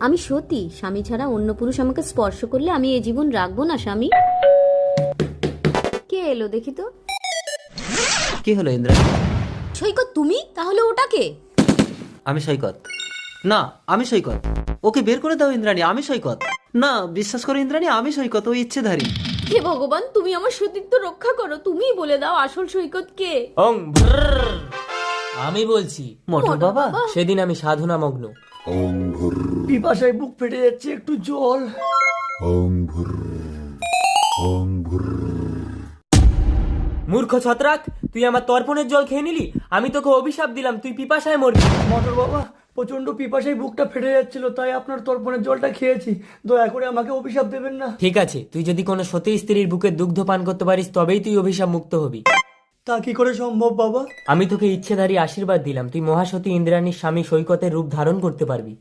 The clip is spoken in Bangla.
আমি সতী, স্বামী ছাড়া অন্য পুরুষ আমাকে স্পর্শ করলে আমি এই জীবন রাখবো না স্বামী। কে এলো দেখি তো। কি হলো ইন্দ্রাণী? সৈকত তুমি? তাহলে ওটাকে? আমি সৈকত না, আমি সৈকত। ওকে বের করে দাও ইন্দ্রাণী, আমি সৈকত না। বিশ্বাস করো ইন্দ্রাণী, আমি সৈকত, ও ইচ্ছেধারী। হে ভগবান, তুমি আমার সতীত্ব রক্ষা করো, তুমিই বলে দাও আসল সৈকত কে। ওং ভ্রর। আমি বলছি, মোটর বাবা। সেদিন আমি সাধনা মগ্ন। পিপাসায় বুক ফেটে যাচ্ছে, একটু জল। মূর্খ ছত্রাক, তুই আমার তর্পণের জল খেয়ে নিলি। আমি তোকে অভিশাপ দিলাম, তুই পিপাসায় মরবি। মোটর বাবা, প্রচন্ড পিপাসায় বুকটা ফেটে যাচ্ছিল, তাই আপনার তর্পণের জলটা খেয়েছি। দয়া করে আমাকে অভিশাপ দেবেন না। ঠিক আছে, তুই যদি কোনো সতী স্ত্রীর বুকে দুগ্ধ পান করতে পারিস তবেই তুই অভিশাপ মুক্ত হবি। তা কি করে সম্ভব বাবা? আমি তোকে ইচ্ছেধারী আশীর্বাদ দিলাম, তুই মহাসতী ইন্দ্রাণীর স্বামী সৈকতের রূপ ধারণ করতে পারবি।